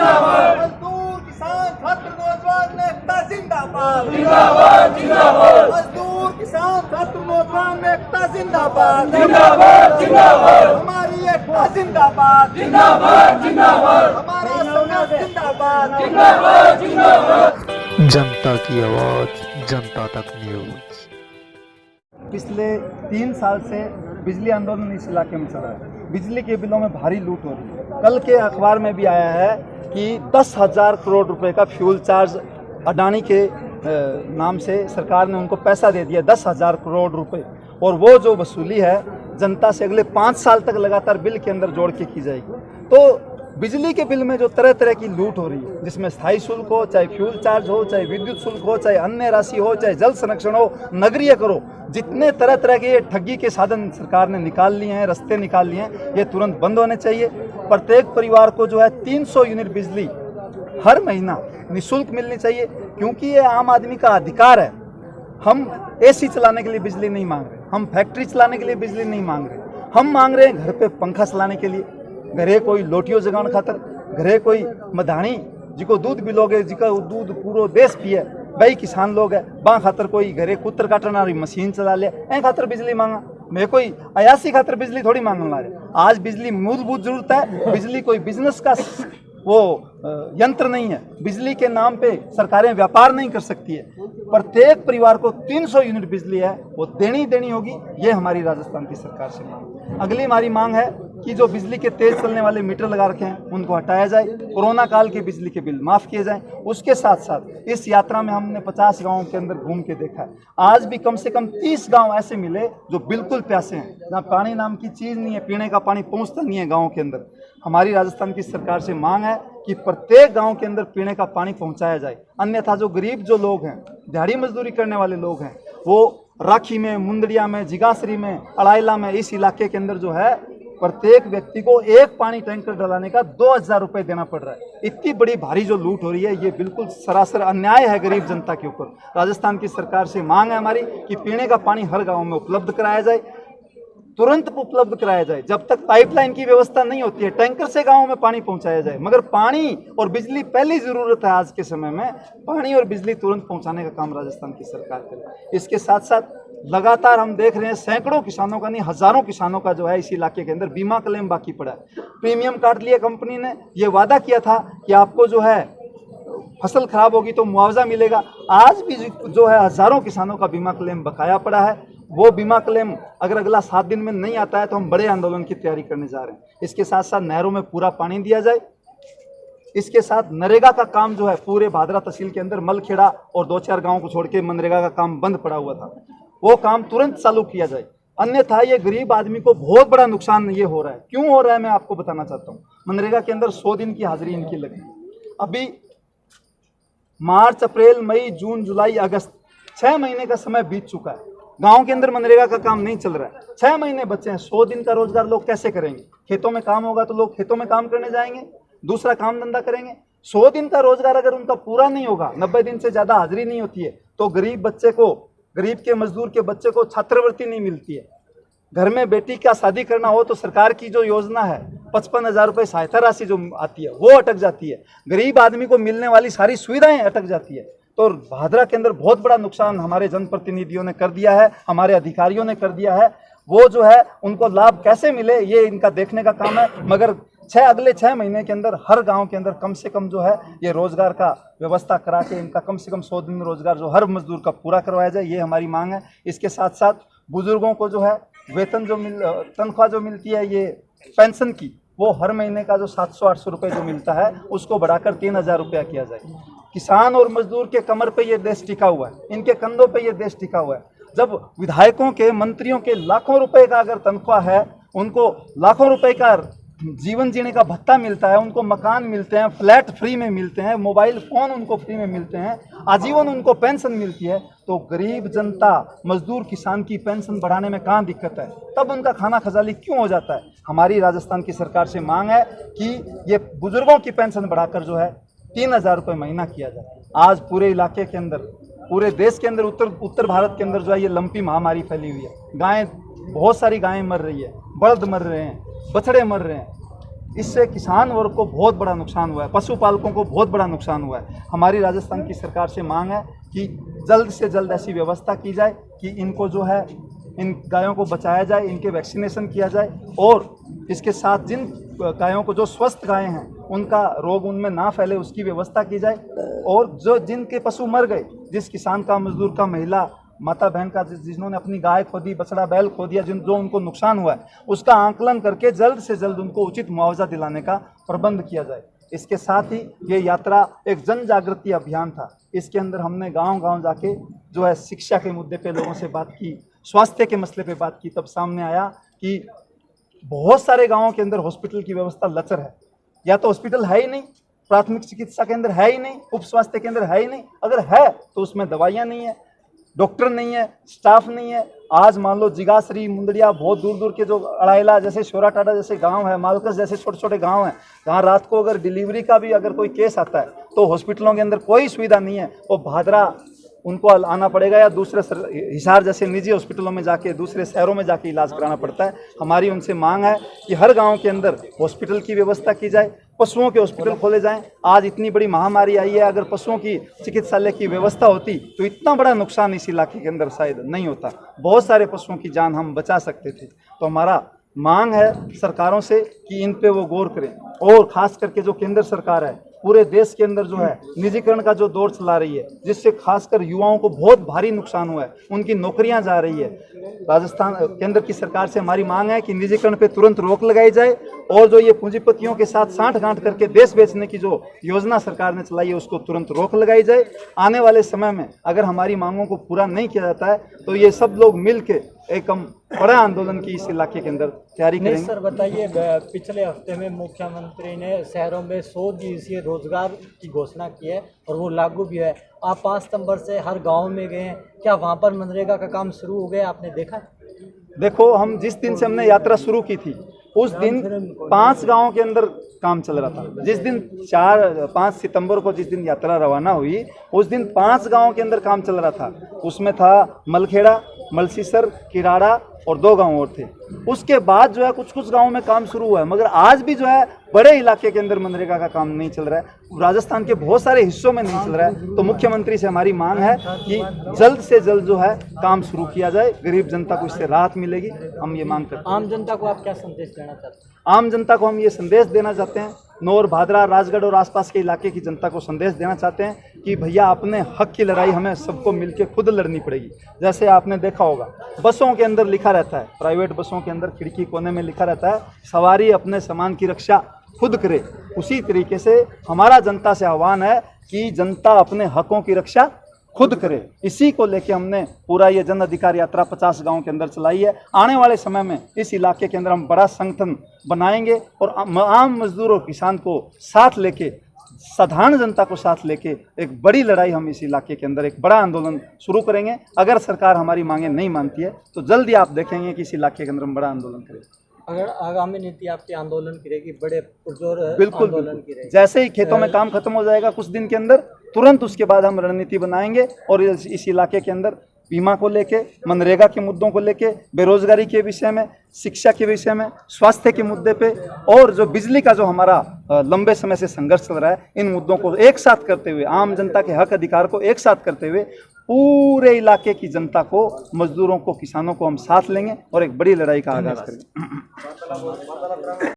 जिंदाबाद। मजदूर किसान छात्र नौजवान एकता जिंदाबाद। जिंदाबाद जिंदाबाद मजदूर किसान छात्र नौजवान एकता जिंदाबाद। जिंदाबाद जिंदाबाद हमारी एकता जिंदाबाद। जिंदाबाद जिंदाबाद हमारा संघर्ष जिंदाबाद। जिंदाबाद जिंदाबाद। जनता की आवाज जनता तक न्यूज। पिछले 3 साल से बिजली आंदोलन इस इलाके में चल रहा है। बिजली के बिलों में भारी लूट हो रही है। कल के अखबार में भी आया है कि 10,000 करोड़ रुपए का फ्यूल चार्ज अडानी के नाम से सरकार ने उनको पैसा दे दिया, 10,000 करोड़ रुपए, और वो जो वसूली है जनता से अगले 5 साल तक लगातार बिल के अंदर जोड़ के की जाएगी। तो बिजली के बिल में जो तरह तरह की लूट हो रही है, जिसमें स्थायी शुल्क हो, चाहे फ्यूल चार्ज हो, चाहे विद्युत शुल्क हो, चाहे अन्य राशि हो, चाहे जल संरक्षण हो, नगरीय करो, जितने तरह तरह के ये ठगी के साधन सरकार ने निकाल लिए हैं, रास्ते निकाल लिए हैं, ये तुरंत बंद होने चाहिए। प्रत्येक परिवार को जो है 300 यूनिट बिजली हर महीना निःशुल्क मिलनी चाहिए, क्योंकि ये आम आदमी का अधिकार है। हम एसी चलाने के लिए बिजली नहीं मांग रहे, हम फैक्ट्री चलाने के लिए बिजली नहीं मांग रहे, हम मांग रहे हैं घर पे पंखा चलाने के लिए, घरे कोई लोटियो जगाने खातर, घरे कोई मधानी जिको दूध भी लोगे, जिका दूध पूरा देश पिए, भाई किसान लोग है, बा खातर कोई घरे कुतर काटने वाली मशीन चला लिया, ए खातर बिजली मांगा। मैं कोई अयासी खातर बिजली थोड़ी मांगने वाले। आज बिजली मूलभूत जरूरत है। बिजली कोई बिजनेस का वो यंत्र नहीं है। बिजली के नाम पे सरकारें व्यापार नहीं कर सकती है। प्रत्येक परिवार को 300 यूनिट बिजली है, वो देनी होगी। ये हमारी राजस्थान की सरकार से मांग। अगली हमारी मांग है कि जो बिजली के तेज चलने वाले मीटर लगा रखे हैं उनको हटाया जाए, कोरोना काल के बिजली के बिल माफ़ किए जाएं। उसके साथ साथ इस यात्रा में हमने 50 गाँवों के अंदर घूम के देखा है, आज भी कम से कम 30 गाँव ऐसे मिले जो बिल्कुल प्यासे हैं, जहाँ पानी नाम की चीज़ नहीं है, पीने का पानी पहुँचता नहीं है गाँव के अंदर। हमारी राजस्थान की सरकार से मांग है कि प्रत्येक गांव के अंदर पीने का पानी पहुंचाया जाए, अन्यथा जो गरीब जो लोग हैं, दिहाड़ी मजदूरी करने वाले लोग हैं, वो राखी में, मुंदड़िया में, जिगासरी में, अड़ाइला में, इस इलाके के अंदर जो है प्रत्येक व्यक्ति को एक पानी टैंकर डलाने का 2,000 रुपये देना पड़ रहा है। इतनी बड़ी भारी जो लूट हो रही है, ये बिल्कुल सरासर अन्याय है गरीब जनता के ऊपर। राजस्थान की सरकार से मांग है हमारी कि पीने का पानी हर गाँव में उपलब्ध कराया जाए, तुरंत उपलब्ध कराया जाए। जब तक पाइपलाइन की व्यवस्था नहीं होती है, टैंकर से गांवों में पानी पहुंचाया जाए। मगर पानी और बिजली पहली जरूरत है। आज के समय में पानी और बिजली तुरंत पहुंचाने का काम राजस्थान की सरकार करे। इसके साथ साथ लगातार हम देख रहे हैं सैकड़ों किसानों का नहीं, हजारों किसानों का जो है इस इलाके के अंदर बीमा क्लेम बाकी पड़ा है। प्रीमियम काट लिया कंपनी ने, ये वादा किया था कि आपको जो है फसल खराब होगी तो मुआवजा मिलेगा। आज भी जो है हजारों किसानों का बीमा क्लेम बकाया पड़ा है। वो बीमा क्लेम अगर अगला 7 दिन में नहीं आता है तो हम बड़े आंदोलन की तैयारी करने जा रहे हैं। इसके साथ साथ नहरों में पूरा पानी दिया जाए। इसके साथ नरेगा का काम जो है पूरे भादरा तहसील के अंदर मलखेड़ा और 2-4 गाँव को छोड़ के मनरेगा का काम बंद पड़ा हुआ था, वो काम तुरंत चालू किया जाए। अन्यथा ये गरीब आदमी को बहुत बड़ा नुकसान ये हो रहा है। क्यों हो रहा है मैं आपको बताना चाहता हूँ। मनरेगा के अंदर 100 दिन की हाजिरी इनकी लगी। अभी मार्च, अप्रैल, मई, जून, जुलाई, अगस्त 6 महीने का समय बीत चुका है। गांव के अंदर मनरेगा का काम नहीं चल रहा है। 6 महीने बचे हैं। 100 दिन का रोजगार लोग कैसे करेंगे? खेतों में काम होगा तो लोग खेतों में काम करने जाएंगे, दूसरा काम धंधा करेंगे। 100 दिन का रोजगार अगर उनका पूरा नहीं होगा, 90 दिन से ज्यादा हाजिरी नहीं होती है, तो गरीब बच्चे को, गरीब के मजदूर के बच्चे को छात्रवृत्ति नहीं मिलती है। घर में बेटी का शादी करना हो तो सरकार की जो योजना है 55,000 रुपये सहायता राशि जो आती है वो अटक जाती है। गरीब आदमी को मिलने वाली सारी सुविधाएं अटक जाती है। तो भादरा के अंदर बहुत बड़ा नुकसान हमारे जनप्रतिनिधियों ने कर दिया है, हमारे अधिकारियों ने कर दिया है। वो जो है उनको लाभ कैसे मिले ये इनका देखने का काम है। मगर अगले 6 महीने के अंदर हर गांव के अंदर कम से कम जो है ये रोजगार का व्यवस्था करा के इनका कम से कम 100 दिन रोजगार जो हर मजदूर का पूरा करवाया जाए, ये हमारी मांग है। इसके साथ साथ बुजुर्गों को जो है वेतन जो तनख्वाह जो मिलती है ये पेंशन की, वो हर महीने का जो 700-800 रुपये जो मिलता है उसको बढ़ाकर 3,000 रुपया किया जाए। किसान और मजदूर के कमर पे ये देश टिका हुआ है, इनके कंधों पे ये देश टिका हुआ है। जब विधायकों के, मंत्रियों के लाखों रुपए का अगर तनख्वाह है, उनको लाखों रुपए का जीवन जीने का भत्ता मिलता है, उनको मकान मिलते हैं, फ्लैट फ्री में मिलते हैं, मोबाइल फ़ोन उनको फ्री में मिलते हैं, आजीवन उनको पेंशन मिलती है, तो गरीब जनता, मजदूर, किसान की पेंशन बढ़ाने में कहाँ दिक्कत है? तब उनका खाना खजाली क्यों हो जाता है? हमारी राजस्थान की सरकार से मांग है कि ये बुजुर्गों की पेंशन बढ़ाकर जो है 3,000 रुपये महीना किया जाए। आज पूरे इलाके के अंदर, पूरे देश के अंदर, उत्तर भारत के अंदर जो है ये लंपी महामारी फैली हुई है। गायें, बहुत सारी गायें मर रही है, बलद मर रहे हैं, बछड़े मर रहे हैं। इससे किसान वर्ग को बहुत बड़ा नुकसान हुआ है, पशुपालकों को बहुत बड़ा नुकसान हुआ है। हमारी राजस्थान की सरकार से मांग है कि जल्द से जल्द ऐसी व्यवस्था की जाए कि इनको जो है इन गायों को बचाया जाए, इनके वैक्सीनेशन किया जाए और इसके साथ जिन गायों को जो स्वस्थ गायें हैं उनका रोग उनमें ना फैले उसकी व्यवस्था की जाए। और जो जिनके पशु मर गए, जिस किसान का, मजदूर का, महिला माता बहन का जिन्होंने अपनी गाय खो दी, बछड़ा बैल खो दिया, जो उनको नुकसान हुआ है, उसका आंकलन करके जल्द से जल्द उनको उचित मुआवजा दिलाने का प्रबंध किया जाए। इसके साथ ही ये यात्रा एक जन जागृति अभियान था। इसके अंदर हमने गांव-गांव जाके जो है शिक्षा के मुद्दे पे लोगों से बात की, स्वास्थ्य के मसले पे बात की। तब सामने आया कि बहुत सारे गाँवों के अंदर हॉस्पिटल की व्यवस्था लचर है, या तो हॉस्पिटल है ही नहीं, प्राथमिक चिकित्सा केंद्र है ही नहीं, उप स्वास्थ्य केंद्र है ही नहीं, अगर है तो उसमें दवाइयाँ नहीं है, डॉक्टर नहीं है, स्टाफ नहीं है। आज मान लो जिगाश्री, मुंदड़िया, बहुत दूर दूर के जो अड़ाइला जैसे शोराटाडा जैसे गांव है, मालकस जैसे छोटे छोटे गांव हैं, जहां रात को अगर डिलीवरी का भी अगर कोई केस आता है तो हॉस्पिटलों के अंदर कोई सुविधा नहीं है। वो भादरा उनको आना पड़ेगा या दूसरे हिसार जैसे निजी हॉस्पिटलों में जाके, दूसरे शहरों में जाके इलाज कराना पड़ता है। हमारी उनसे मांग है कि हर गाँव के अंदर हॉस्पिटल की व्यवस्था की जाए, पशुओं के हॉस्पिटल खोले जाएं। आज इतनी बड़ी महामारी आई है, अगर पशुओं की चिकित्सालय की व्यवस्था होती तो इतना बड़ा नुकसान इस इलाके के अंदर शायद नहीं होता, बहुत सारे पशुओं की जान हम बचा सकते थे। तो हमारा मांग है सरकारों से कि इन पे वो गौर करें, और खास करके जो केंद्र सरकार है पूरे देश के अंदर जो है निजीकरण का जो दौर चला रही है, जिससे खासकर युवाओं को बहुत भारी नुकसान हुआ है, उनकी नौकरियां जा रही है। राजस्थान केंद्र की सरकार से हमारी मांग है कि निजीकरण पे तुरंत रोक लगाई जाए, और जो ये पूंजीपतियों के साथ साठगांठ करके देश बेचने की जो योजना सरकार ने चलाई है उसको तुरंत रोक लगाई जाए। आने वाले समय में अगर हमारी मांगों को पूरा नहीं किया जाता है तो ये सब लोग मिल के एक हम बड़ा आंदोलन की इस इलाके के अंदर तैयारी करेंगे। सर बताइए, पिछले हफ्ते में मुख्यमंत्री ने शहरों में 100 दिवसीय रोजगार की घोषणा की है और वो लागू भी है। आप 5 सितंबर से हर गांव में गए हैं, क्या वहां पर मनरेगा का काम शुरू हो गया, आपने देखा? देखो, हम जिस दिन से हमने यात्रा शुरू की थी उस दिन 5 गांवों के अंदर काम चल रहा था। जिस दिन 5 सितंबर को जिस दिन यात्रा रवाना हुई उस दिन 5 गांवों के अंदर काम चल रहा था। उसमें था मलखेड़ा, मलसीसर, किराड़ा और 2 गांव और थे। उसके बाद जो है कुछ कुछ गांवों में काम शुरू हुआ है, मगर आज भी जो है बड़े इलाके के अंदर मनरेगा का काम नहीं चल रहा है, राजस्थान के बहुत सारे हिस्सों में नहीं चल रहा है। तो मुख्यमंत्री से हमारी मांग है कि जल्द से जल्द जो है काम शुरू किया जाए, गरीब जनता को इससे राहत मिलेगी। हम ये मांग करते हैं। आम जनता को आप क्या संदेश देना चाहते हैं? आम जनता को हम ये संदेश देना चाहते हैं, नौर, भादरा, राजगढ़ और आसपास के इलाके की जनता को संदेश देना चाहते हैं कि भैया अपने हक की लड़ाई हमें सबको मिलकर खुद लड़नी पड़ेगी। जैसे आपने देखा होगा बसों के अंदर लिखा रहता है, प्राइवेट बसों के अंदर खिड़की कोने में लिखा रहता है सवारी अपने सामान की रक्षा खुद करे। उसी तरीके से हमारा जनता से आह्वान है कि जनता अपने हकों की रक्षा खुद करे। इसी को लेके हमने पूरा ये जन अधिकार यात्रा 50 गांव के अंदर चलाई है। आने वाले समय में इस इलाके के अंदर हम बड़ा संगठन बनाएंगे और आम मजदूर और किसान को साथ लेके, साधारण जनता को साथ लेके एक बड़ी लड़ाई हम इस इलाके के अंदर एक बड़ा आंदोलन शुरू करेंगे। अगर सरकार हमारी मांगे नहीं मानती है तो जल्दी आप देखेंगे कि इस इलाके के अंदर हम बड़ा आंदोलन करेंगे। अगर आगामी नीति आपकी आंदोलन की रहेगी, बड़े पुरजोर बिल्कुल आंदोलन की रहेगी। जैसे ही खेतों में काम खत्म हो जाएगा कुछ दिन के अंदर, तुरंत उसके बाद हम रणनीति बनाएंगे और इस इलाके के अंदर बीमा को लेके, मनरेगा के मुद्दों को लेके, बेरोजगारी के विषय में, शिक्षा के विषय में, स्वास्थ्य के मुद्दे पे और जो बिजली का जो हमारा लंबे समय से संघर्ष चल रहा है, इन मुद्दों को एक साथ करते हुए, आम जनता के हक अधिकार को एक साथ करते हुए पूरे इलाके की जनता को, मजदूरों को, किसानों को हम साथ लेंगे और एक बड़ी लड़ाई का आगाज करेंगे।